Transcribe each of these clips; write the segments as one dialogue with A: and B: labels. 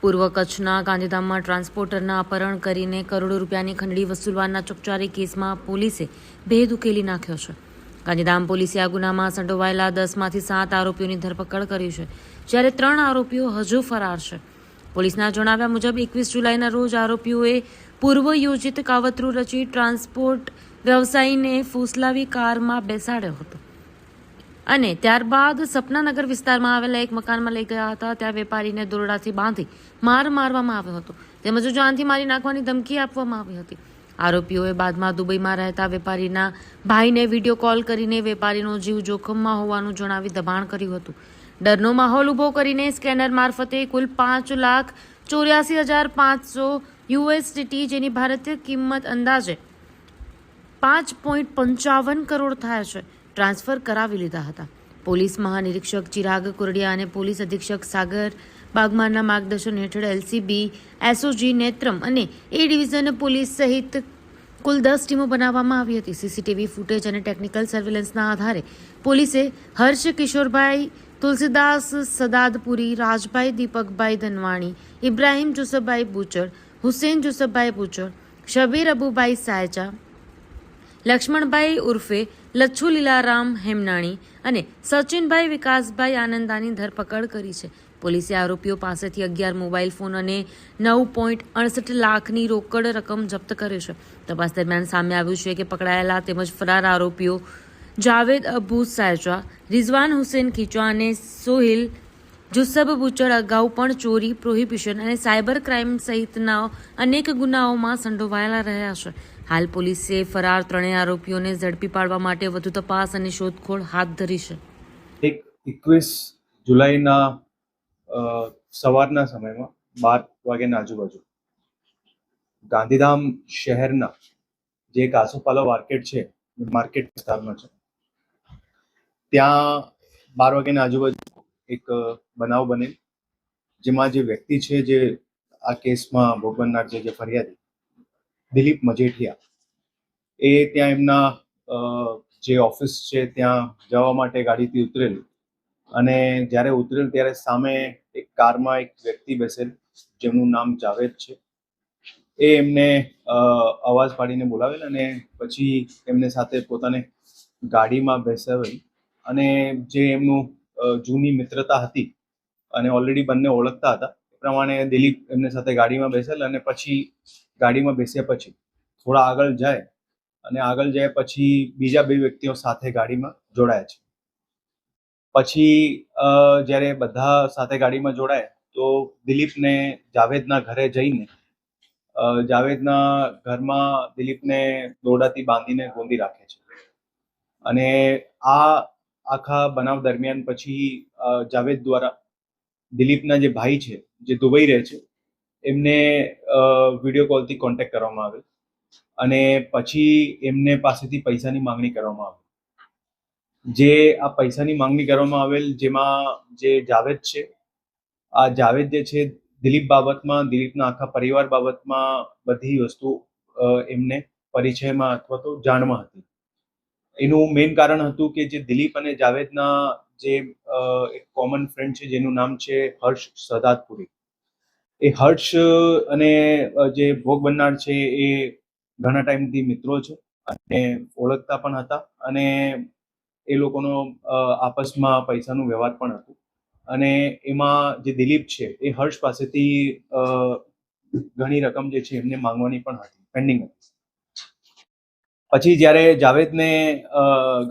A: પૂર્વ કચ્છના ગાંધીધામમાં ટ્રાન્સપોર્ટરના અપહરણ કરીને કરોડો રૂપિયાની ખંડણી વસૂલવાના ચોકચારી કેસમાં પોલીસે ભેદ ઉકેલી નાખ્યો છે. ગાંધીધામ પોલીસે આ ગુનામાં સંડોવાયેલા 10માંથી 7 આરોપીઓની ધરપકડ કરી છે, જ્યારે 3 આરોપીઓ હજુ ફરાર છે. પોલીસના જણાવ્યા મુજબ 21 જુલાઈના રોજ આરોપીઓએ પૂર્વ યોજિત કાવતરું રચી ટ્રાન્સપોર્ટ વ્યવસાયીને ફૂસલાવી કારમાં બેસાડ્યો હતો અને ત્યારબાદ સપનાનગર વિસ્તારમાં આવેલા એક મકાનમાં લઈ ગયા હતા. ત્યાં વેપારીને દોરડાથી બાંધી માર મારવામાં આવ્યો હતો, તેમજ જાનથી મારી નાખવાની ધમકી આપવામાં આવી હતી. આરોપીઓએ બાદમાં દુબઈમાં રહેતા વેપારીના ભાઈને વિડીયો કોલ કરીને વેપારીનો જીવ જોખમમાં હોવાનું જણાવી દબાણ કર્યું હતું. ડરનો માહોલ ઊભો કરીને સ્કેનર મારફતે કુલ 5,84,500 યુએસડીટી, જેની ભારતીય કિંમત અંદાજે 5.55 કરોડ થાય છે, ટ્રાન્સફર કરાવી લીધા હતા. પોલીસ મહાનિરીક્ષક ચિરાગ કુરડિયા અને પોલીસ અધિક્ષક સાગર બાગમારના માર્ગદર્શન હેઠળ એલસીબી, એસઓજી, નેત્રમ અને એ ડિવિઝન પોલીસ સહિત કુલ 10 ટીમો બનાવવામાં આવી હતી. સીસીટીવી ફૂટેજ અને ટેકનિકલ સર્વેલન્સના આધારે પોલીસે હર્ષ કિશોરભાઈ તુલસીદાસ સદાદપુરી, રાજભાઈ દીપકભાઈ ધનવાણી, ઇબ્રાહિમ જુસફભાઈ બુચર, હુસેન જુસફભાઈ બુચર, શબીર અબુભાઈ સાયચા, લક્ષ્મણભાઈ ઉર્ફે લચ્છુ લીલારામ હેમનાણી અને સચિનભાઈ વિકાસભાઈ આનંદાની ધરપકડ કરી છે. પોલીસે આરોપીઓ પાસેથી 11 મોબાઈલ ફોન અને 9.68 લાખની રોકડ રકમ જપ્ત કરી છે. તપાસ દરમિયાન સામે આવ્યું છે કે પકડાયેલા તેમજ ફરાર આરોપીઓ જાવેદ અબુ સાયચા, રિઝવાન હુસેન ખીચા અને સોહિલ જુસબ બુચર અગાઉ પણ ચોરી, પ્રોહિબિશન અને સાયબર ક્રાઇમ સહિતના અનેક ગુનાઓમાં સંડોવાયેલા રહ્યા છે. હાલ પોલીસે ફરાર 3 આરોપીઓને ઝડપી પાડવા માટે વધુ તપાસ અને શોધખોળ હાથ ધરી છે.
B: 21 જુલાઈના સવારના સમયમાં 12 વાગ્યાના આજુબાજુ ગાંધીધામ શહેરના જે કાસોપાલો માર્કેટ છે, માર્કેટ વિસ્તારમાં છે, ત્યાં 12 વાગ્યાના આજુબાજુ એક બનાવ બનેલ, જેમાં જે વ્યક્તિ છે, જે આ કેસમાં ભોગ બનનાર છે, જે ફરિયાદી દિલીપ મજેઠિયા, એ ત્યાં એમના જે ઓફિસ છે ત્યાં જવા માટે ગાડીથી ઉતરેલ અને જ્યારે ઉતરેલ ત્યારે સામે એક કારમાં એક વ્યક્તિ બેસેલ, જેમનું નામ જાવેદ છે. એ એમને અવાજ પાડીને બોલાવેલ અને પછી એમને સાથે પોતાને ગાડીમાં બેસાવેલ અને જે એમનું જૂની મિત્રતા હતી અને ઓલરેડી બંને ઓળખતા હતા, એ પ્રમાણે દિલીપ એમને સાથે ગાડીમાં બેસેલ અને પછી ગાડીમાં બેસ્યા પછી થોડા આગળ જાય અને આગળ જાય પછી બીજા 2 વ્યક્તિઓ સાથે ગાડીમાં જોડાયા છે. પછી જ્યારે બધા સાથે ગાડીમાં જોડાય તો દિલીપને જાવેદના ઘરે જઈને જાવેદના ઘરમાં દિલીપને દોરડાથી બાંધીને ગોંધી રાખે છે અને આ આખા બનાવ દરમિયાન પછી જાવેદ દ્વારા દિલીપના જે ભાઈ છે, જે દુબઈ રહે છે, એમને વિડીયો કોલથી કોન્ટેક્ટ કરવામાં આવે અને પછી એમને પાસેથી પૈસાની માંગણી કરવામાં આવે. જે આ પૈસાની માંગણી કરવામાં આવેલ, જેમાં જે જાવેદ છે, આ જાવેદ જે છે દિલીપ બાબતમાં, દિલીપના આખા પરિવાર બાબતમાં બધી વસ્તુ એમને પરિચયમાં અથવા તો જાણમાં હતી. એનું મેઇન કારણ હતું કે જે દિલીપ અને જાવેદના જે એક કોમન ફ્રેન્ડ છે, જેનું નામ છે હર્ષ સદાદપુરી. એ હર્ષ અને જે ભોગ બનનાર છે એ ઘણા ટાઈમથી મિત્રો છે અને ઓળખતા પણ હતા અને એ લોકોનો આપસમાં પૈસાનું વ્યવહાર પણ હતું અને એમાં જે દિલીપ છે એ હર્ષ પાસેથી ઘણી રકમ જે છે એમને માંગવાની પણ હતી, પેન્ડિંગ હતી. પછી જ્યારે જાવેદને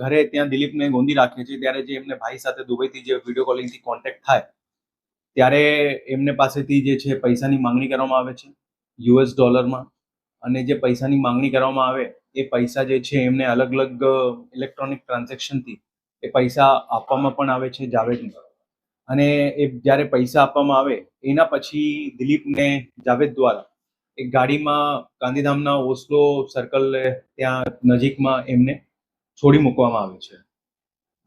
B: ઘરે ત્યાં દિલીપને ગોંધી રાખે છે, ત્યારે જે એમને ભાઈ સાથે દુબઈથી જે વિડીયો કોલિંગથી કોન્ટેક્ટ થાય ત્યારે એમને પાસેથી જે છે પૈસાની માંગણી કરવામાં આવે છે યુએસ ડોલરમાં. અને જે પૈસાની માંગણી કરવામાં આવે એ પૈસા જે છે એમને અલગ અલગ ઇલેક્ટ્રોનિક ટ્રાન્ઝેક્શનથી એ પૈસા આપવામાં પણ આવે છે જાવેદને. અને એ જ્યારે પૈસા આપવામાં આવે એના પછી દિલીપને જાવેદ દ્વારા એક ગાડીમાં ગાંધીધામના ઓસ્લો સર્કલ ત્યાં નજીકમાં એમને છોડી મૂકવામાં આવે છે.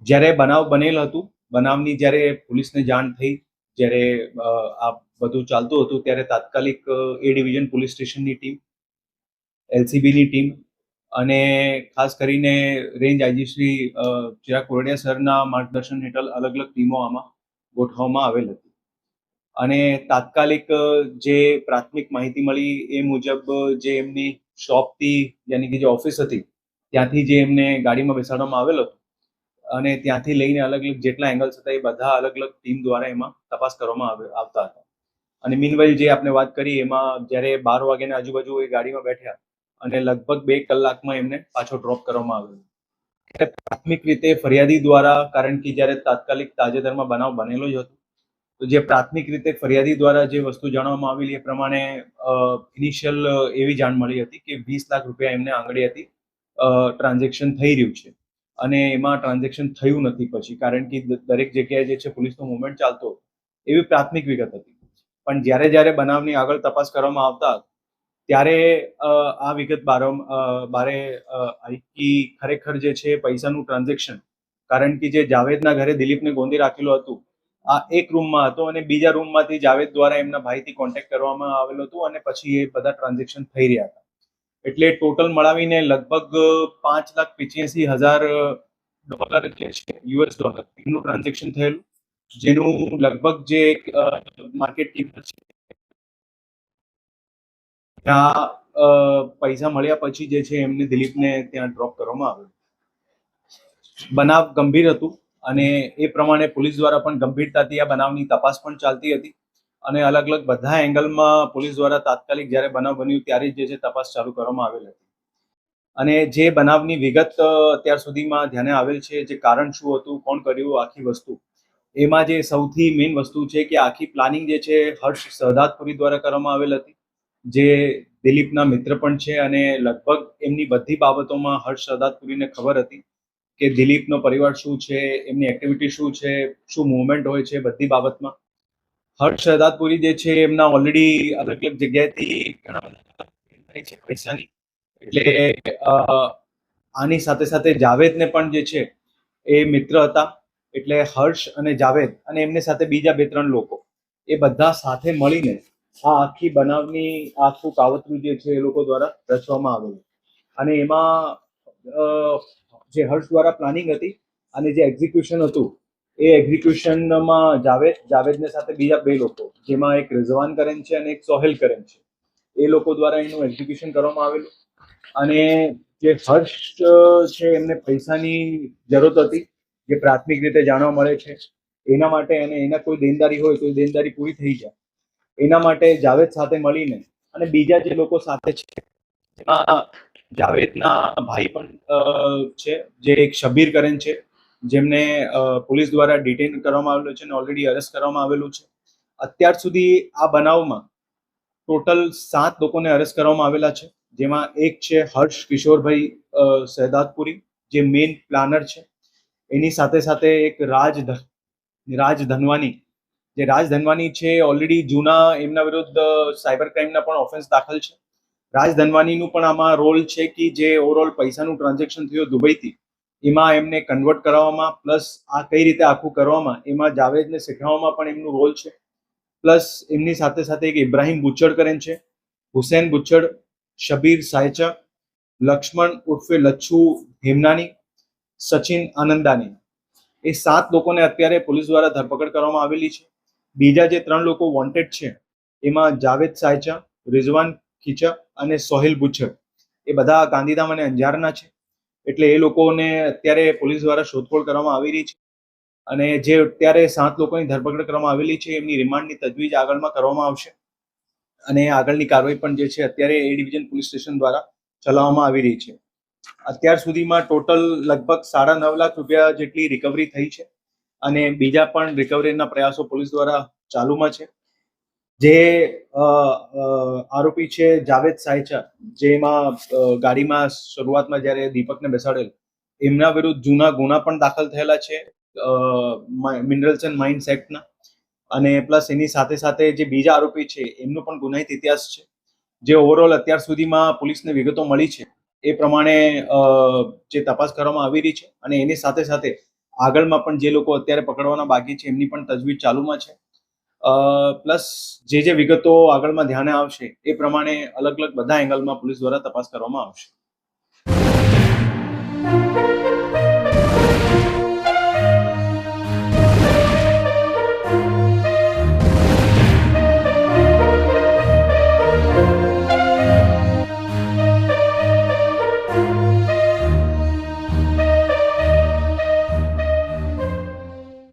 B: જ્યારે બનાવ બનેલ હતું, બનાવની જ્યારે પોલીસને જાણ થઈ, જ્યારે આ બધું ચાલતું હતું, ત્યારે તાત્કાલિક એ ડિવિઝન પોલીસ સ્ટેશનની ટીમ, એલસીબીની ટીમ અને ખાસ કરીને રેન્જ આઈજી શ્રી ચિરાગ કોરડિયા સરના માર્ગદર્શન હેઠળ અલગ અલગ ટીમો આમાં ગોઠવવામાં આવેલ હતી. અને તાત્કાલિક જે પ્રાથમિક માહિતી મળી એ મુજબ જે એમની શોપથી યાની કે જે ઓફિસ હતી ત્યાંથી જે એમને ગાડીમાં બેસાડવામાં આવેલો હતો અને ત્યાંથી લઈને અલગ અલગ જેટલા એંગલ્સ હતા એ બધા અલગ અલગ ટીમ દ્વારા એમાં તપાસ કરવામાં આવતા હતા. અને મીનવાઇલ જે આપણે વાત કરી એમાં જ્યારે 12 વાગ્યાની આજુબાજુ એ ગાડીમાં બેઠ્યા અને લગભગ 2 કલાકમાં એમને પાછો ડ્રોપ કરવામાં આવ્યો. પ્રાથમિક રીતે ફરિયાદી દ્વારા, કારણ કે જ્યારે તાત્કાલિક તાજેતરમાં બનાવ બનેલો જ હતો, તો જે પ્રાથમિક રીતે ફરિયાદી દ્વારા જે વસ્તુ જાણવામાં આવેલી એ પ્રમાણે ઇનિશિયલ એવી જાણ મળી હતી કે 20 લાખ રૂપિયા એમને આંગળીએથી ટ્રાન્ઝેક્શન થઈ રહ્યું છે અને એમાં ટ્રાન્ઝેક્શન થયું નથી પછી, કારણ કે દરેક જગ્યાએ જે છે પોલીસનો મૂવમેન્ટ ચાલતો એવી પ્રાથમિક વિગત હતી. પણ જ્યારે જ્યારે બનાવની આગળ તપાસ કરવામાં આવતા ત્યારે આ વિગત બારે આવી કે ખરેખર જે છે પૈસાનું ટ્રાન્ઝેક્શન, કારણ કે જે જાવેદના ઘરે દિલીપને ગોંધી રાખેલું હતું આ એક રૂમમાં હતો અને બીજા રૂમમાંથી જાવેદ દ્વારા એમના ભાઈથી કોન્ટેક્ટ કરવામાં આવેલો હતો અને પછી એ બધા ટ્રાન્ઝેક્શન થઈ રહ્યા હતા. એટલે ટોટલ મળાવીને લગભગ $5,85,000 જે છે US ડોલર એનું ટ્રાન્ઝેક્શન થયેલું, જેનું લગભગ જે માર્કેટ કિંમત છે ત્યાં પૈસા મળ્યા પછી જે છે એમને દિલીપને ત્યાં ડ્રોપ કરવામાં આવ્યો. બનાવ ગંભીર હતું અને એ પ્રમાણે પોલીસ દ્વારા પણ ગંભીરતાથી આ બનાવની તપાસ પણ ચાલતી હતી અને અલગ અલગ બધા એંગલમાં પોલીસ દ્વારા તાત્કાલિક જ્યારે બનાવ બન્યું ત્યારે જ જે છે તપાસ ચાલુ કરવામાં આવેલ હતી. અને જે બનાવની વિગત અત્યાર સુધીમાં ધ્યાને આવેલ છે, જે કારણ શું હતું, કોણ કર્યું, આખી વસ્તુ, એમાં જે સૌથી મેઇન વસ્તુ છે કે આખી પ્લાનિંગ જે છે હર્ષ સહદાદપુરી દ્વારા કરવામાં આવેલ હતી, જે દિલીપના મિત્ર પણ છે અને લગભગ એમની બધી બાબતોમાં હર્ષ સહદાદપુરીને ખબર હતી કે દિલીપનો પરિવાર શું છે, એમની એક્ટિવિટી શું છે, શું મુવમેન્ટ હોય છે, બધી બાબતમાં હર્ષ સહદાદપુરી જે છે એમના ઓલરેડી અલગ અલગ જગ્યાએથી ઘણા બધા છે પૈસાની, એટલે આની સાથે સાથે જાવેદને પણ જે છે એ મિત્ર હતા, એટલે હર્ષ અને જાવેદ અને એમની સાથે બીજા 2-3 લોકો એ બધા સાથે મળીને આ આખી બનાવની આખું કાવતરું જે છે એ લોકો દ્વારા રચવામાં આવેલું. અને એમાં જે હર્ષ દ્વારા પ્લાનિંગ હતી અને જે એક્ઝિક્યુશન હતું એ એક્ઝિક્યુશનમાં જાવેદને સાથે બીજા 2 લોકો, જેમાં એક રિઝવાન કરેન છે અને એક સોહેલ કરેન છે, એ લોકો દ્વારા એનું એક્ઝિક્યુશન કરવામાં આવેલું. અને જે હર્ષ છે એમને પૈસાની જરૂરત હતી, જે પ્રાથમિક રીતે જાણવા મળે છે, એના માટે અને એના કોઈ દેનદારી હોય તો એ દેનદારી પૂરી થઈ જાય એના માટે જાવેદ સાથે મળીને અને બીજા જે લોકો સાથે છે એમાં જાવેદના ભાઈ પણ છે, જે એક શબીર કરેન છે, જેમને પોલીસ દ્વારા ડિટેન કરવામાં આવેલું છે અને ઓલરેડી અરેસ્ટ કરવામાં આવેલું છે. અત્યાર સુધી આ બનાવમાં ટોટલ 7 લોકોને અરેસ્ટ કરવામાં આવેલા છે, જેમાં એક છે હર્ષ કિશોરભાઈ સહદાદપુરી, જે મેઇન પ્લાનર છે. એની સાથે સાથે એક રાજ ધનવાની, જે રાજ ધનવાની છે ઓલરેડી જૂના એમના વિરુદ્ધ સાયબર ક્રાઇમના પણ ઓફેન્સ દાખલ છે. રાજ ધનવાનીનું પણ આમાં રોલ છે કે જે ઓવરઓલ પૈસાનું ટ્રાન્ઝેક્શન થયું દુબઈથી એમાં એમને કન્વર્ટ કરવામાં, પ્લસ આ કઈ રીતે આખું કરવામાં એમાં જાવેદને શીખવવામાં પણ એમનું રોલ છે. પ્લસ એમની સાથે સાથે એક ઇબ્રાહિમ બુચડ કરેન છે, હુસેન બુચડ, શબીર સાયચા, લક્ષ્મણ ઉર્ફે લચ્છુ હેમનાની, સચિન આનંદાની, એ 7 લોકોને અત્યારે પોલીસ દ્વારા ધરપકડ કરવામાં આવેલી છે. બીજા જે 3 લોકો વોન્ટેડ છે એમાં જાવેદ સાયચા, રિઝવાન ખીચા અને સોહેલ બુચડ, એ બધા ગાંધીધામ અને અંજારના છે. એટલે એ લોકોને અત્યારે પોલીસ દ્વારા શોધખોળ કરવામાં આવી રહી છે અને જે અત્યારે 7 લોકોની ધરપકડ કરવામાં આવેલી છે એમની રિમાન્ડની તજવીજ આગળમાં કરવામાં આવશે અને આગળની કાર્યવાહી પણ જે છે અત્યારે એ ડિવિઝન પોલીસ સ્ટેશન દ્વારા ચલાવવામાં આવી રહી છે. અત્યાર સુધીમાં ટોટલ લગભગ 9.5 લાખ રૂપિયા જેટલી રિકવરી થઈ છે અને બીજા પણ રિકવરીના પ્રયાસો પોલીસ દ્વારા ચાલુમાં છે. જે આરોપી છે જાવેદ સાયચા, જેમાં ગાડીમાં શરૂઆતમાં જ્યારે દીપકને બેસાડેલ, એમના વિરુદ્ધ જૂના ગુના પણ દાખલ થયેલા છે મિનરલ્સ એન્ડ માઇન્સ એક્ટના, અને પ્લસ એની સાથે સાથે જે બીજા આરોપી છે એમનો પણ ગુનાહિત ઇતિહાસ છે. જે ઓવરઓલ અત્યાર સુધીમાં પોલીસને વિગતો મળી છે એ પ્રમાણે જે તપાસ કરવામાં આવી રહી છે અને એની સાથે સાથે આગળમાં પણ જે લોકો અત્યારે પકડવાના બાકી છે એમની પણ તજવીજ ચાલુમાં છે. પ્લસ જે વિગતો આગળમાં ધ્યાને આવશે એ પ્રમાણે અલગ અલગ બધા એંગલમાં પોલીસ દ્વારા તપાસ કરવામાં આવશે.